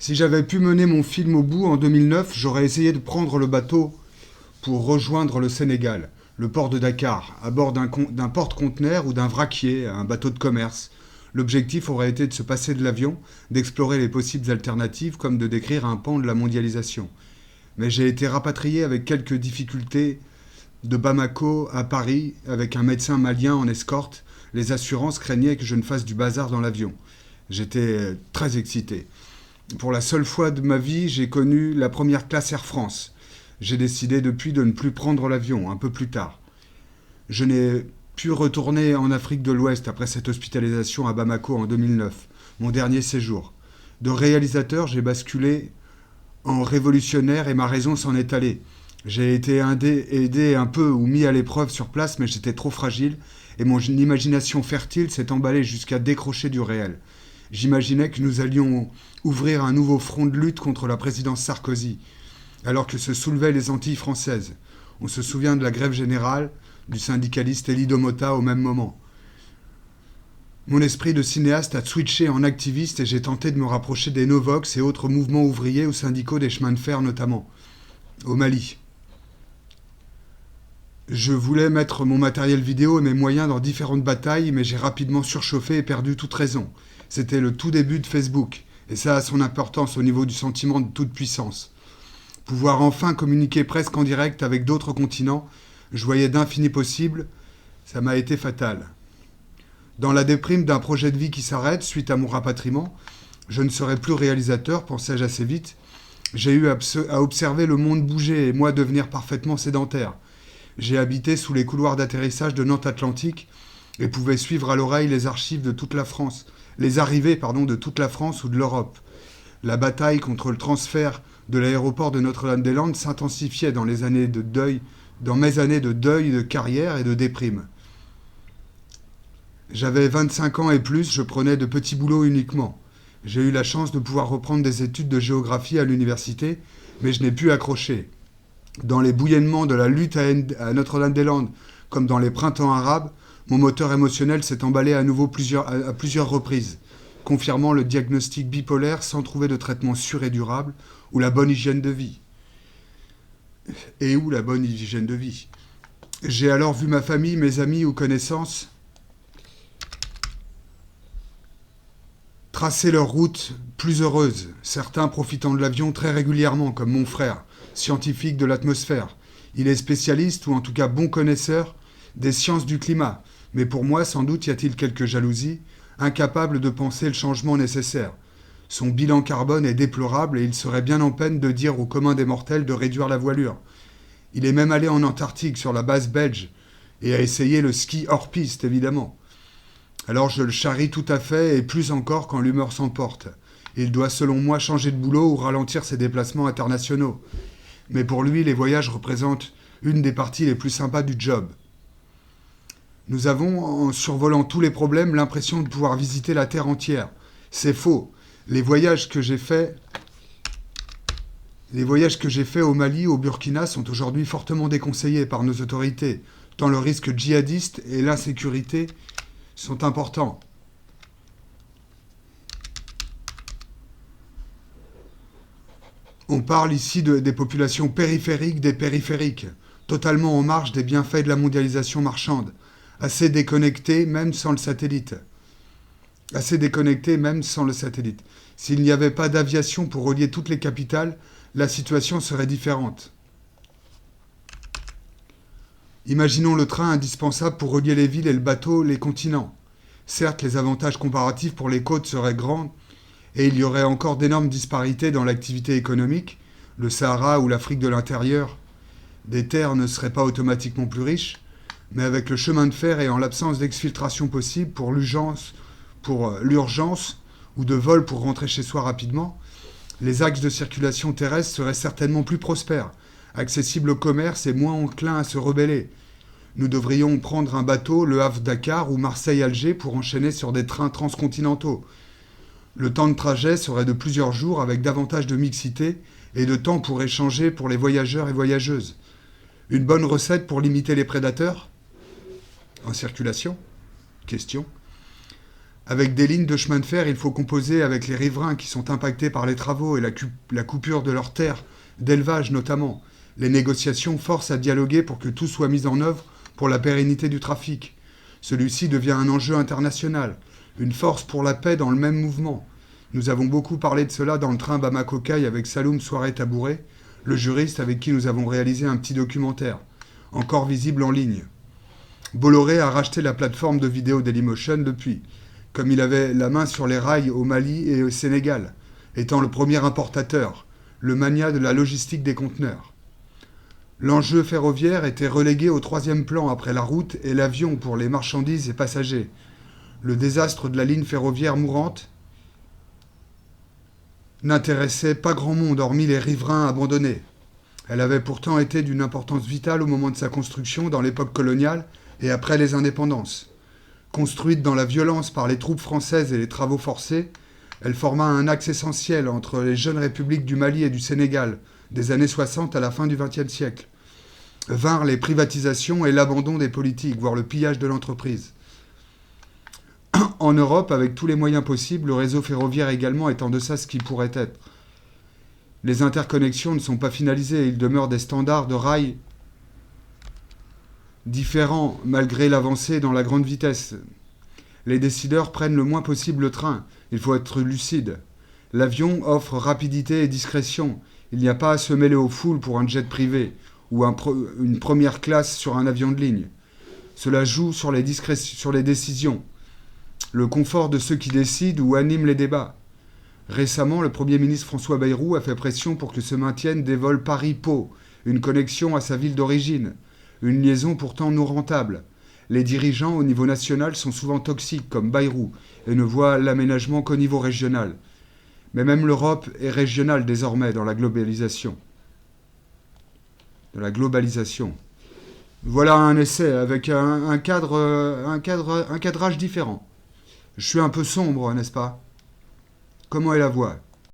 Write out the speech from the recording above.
Si j'avais pu mener mon film au bout en 2009, j'aurais essayé de prendre le bateau pour rejoindre le Sénégal, le port de Dakar, à bord d'un porte-conteneur ou d'un vraquier, un bateau de commerce. L'objectif aurait été de se passer de l'avion, d'explorer les possibles alternatives comme de décrire un pan de la mondialisation. Mais j'ai été rapatrié avec quelques difficultés de Bamako à Paris avec un médecin malien en escorte. Les assurances craignaient que je ne fasse du bazar dans l'avion. J'étais très excité. Pour la seule fois de ma vie, j'ai connu la première classe Air France. J'ai décidé depuis de ne plus prendre l'avion, un peu plus tard. Je n'ai pu retourner en Afrique de l'Ouest après cette hospitalisation à Bamako en 2009, mon dernier séjour. De réalisateur, j'ai basculé en révolutionnaire et ma raison s'en est allée. J'ai été aidé un peu ou mis à l'épreuve sur place, mais j'étais trop fragile et mon imagination fertile s'est emballée jusqu'à décrocher du réel. J'imaginais que nous allions ouvrir un nouveau front de lutte contre la présidence Sarkozy, alors que se soulevaient les Antilles françaises. On se souvient de la grève générale du syndicaliste Elie Domota au même moment. Mon esprit de cinéaste a switché en activiste et j'ai tenté de me rapprocher des Novox et autres mouvements ouvriers ou syndicaux des chemins de fer notamment, au Mali. Je voulais mettre mon matériel vidéo et mes moyens dans différentes batailles, mais j'ai rapidement surchauffé et perdu toute raison. C'était le tout début de Facebook, et ça a son importance au niveau du sentiment de toute puissance. Pouvoir enfin communiquer presque en direct avec d'autres continents, je voyais d'infinis possibles, ça m'a été fatal. Dans la déprime d'un projet de vie qui s'arrête suite à mon rapatriement, je ne serai plus réalisateur, pensais-je assez vite. J'ai eu à observer le monde bouger et moi devenir parfaitement sédentaire. J'ai habité sous les couloirs d'atterrissage de Nantes Atlantique et pouvais suivre à l'oreille les archives de toute la France, les arrivées de toute la France ou de l'Europe. La bataille contre le transfert de l'aéroport de Notre-Dame-des-Landes s'intensifiait dans mes années de deuil, de carrière et de déprime. J'avais 25 ans et plus, je prenais de petits boulots uniquement. J'ai eu la chance de pouvoir reprendre des études de géographie à l'université, mais je n'ai pu accrocher. Dans les bouillonnements de la lutte à Notre-Dame-des-Landes, comme dans les printemps arabes, mon moteur émotionnel s'est emballé à nouveau à plusieurs reprises, confirmant le diagnostic bipolaire sans trouver de traitement sûr et durable, ou la bonne hygiène de vie. Et où la bonne hygiène de vie ? J'ai alors vu ma famille, mes amis ou connaissances tracer leur route plus heureuse, certains profitant de l'avion très régulièrement, comme mon frère, scientifique de l'atmosphère. Il est spécialiste, ou en tout cas bon connaisseur, des sciences du climat, mais pour moi, sans doute y a-t-il quelques jalousies, incapable de penser le changement nécessaire. Son bilan carbone est déplorable et il serait bien en peine de dire au commun des mortels de réduire la voilure. Il est même allé en Antarctique sur la base belge et a essayé le ski hors piste, évidemment. Alors je le charrie tout à fait et plus encore quand l'humeur s'emporte. Il doit selon moi changer de boulot ou ralentir ses déplacements internationaux. Mais pour lui, les voyages représentent une des parties les plus sympas du job. Nous avons, en survolant tous les problèmes, l'impression de pouvoir visiter la Terre entière. C'est faux. Les voyages que j'ai faits au Mali, au Burkina, sont aujourd'hui fortement déconseillés par nos autorités, tant le risque djihadiste et l'insécurité sont importants. On parle ici des populations périphériques des périphériques, totalement en marge des bienfaits de la mondialisation marchande, assez déconnectées même sans le satellite. S'il n'y avait pas d'aviation pour relier toutes les capitales, la situation serait différente. Imaginons le train indispensable pour relier les villes et le bateau, les continents. Certes, les avantages comparatifs pour les côtes seraient grands et il y aurait encore d'énormes disparités dans l'activité économique. Le Sahara ou l'Afrique de l'intérieur des terres ne seraient pas automatiquement plus riches, mais avec le chemin de fer et en l'absence d'exfiltration possible pour l'urgence ou de vol pour rentrer chez soi rapidement, les axes de circulation terrestre seraient certainement plus prospères, accessibles au commerce et moins enclins à se rebeller. Nous devrions prendre un bateau, Le Havre-Dakar ou Marseille-Alger pour enchaîner sur des trains transcontinentaux. Le temps de trajet serait de plusieurs jours avec davantage de mixité et de temps pour échanger pour les voyageurs et voyageuses. Une bonne recette pour limiter les prédateurs ? En circulation ? Question. Avec des lignes de chemin de fer, il faut composer avec les riverains qui sont impactés par les travaux et la coupure de leurs terres, d'élevage notamment. Les négociations forcent à dialoguer pour que tout soit mis en œuvre pour la pérennité du trafic. Celui-ci devient un enjeu international, une force pour la paix dans le même mouvement. Nous avons beaucoup parlé de cela dans le train Bamako-Caille avec Saloum Souaré-Tabouret, le juriste avec qui nous avons réalisé un petit documentaire, encore visible en ligne. Bolloré a racheté la plateforme de vidéo Dailymotion depuis, comme il avait la main sur les rails au Mali et au Sénégal, étant le premier importateur, le mania de la logistique des conteneurs. L'enjeu ferroviaire était relégué au troisième plan après la route et l'avion pour les marchandises et passagers. Le désastre de la ligne ferroviaire mourante n'intéressait pas grand monde hormis les riverains abandonnés. Elle avait pourtant été d'une importance vitale au moment de sa construction dans l'époque coloniale et après les indépendances. Construite dans la violence par les troupes françaises et les travaux forcés, elle forma un axe essentiel entre les jeunes républiques du Mali et du Sénégal, des années 60 à la fin du XXe siècle. Vinrent les privatisations et l'abandon des politiques, voire le pillage de l'entreprise. En Europe, avec tous les moyens possibles, le réseau ferroviaire également est en deçà de ce qu'il pourrait être. Les interconnexions ne sont pas finalisées et il demeure des standards de rails différents malgré l'avancée dans la grande vitesse. Les décideurs prennent le moins possible le train. Il faut être lucide. L'avion offre rapidité et discrétion. Il n'y a pas à se mêler aux foules pour un jet privé ou une première classe sur un avion de ligne. Cela joue sur les décisions, le confort de ceux qui décident ou animent les débats. Récemment, le Premier ministre François Bayrou a fait pression pour que se maintiennent des vols Paris-Pau, une connexion à sa ville d'origine, une liaison pourtant non rentable. Les dirigeants au niveau national sont souvent toxiques, comme Bayrou, et ne voient l'aménagement qu'au niveau régional. Mais même l'Europe est régionale désormais dans la globalisation. Voilà un essai avec un cadrage différent. Je suis un peu sombre, n'est-ce pas ? Comment est la voix ?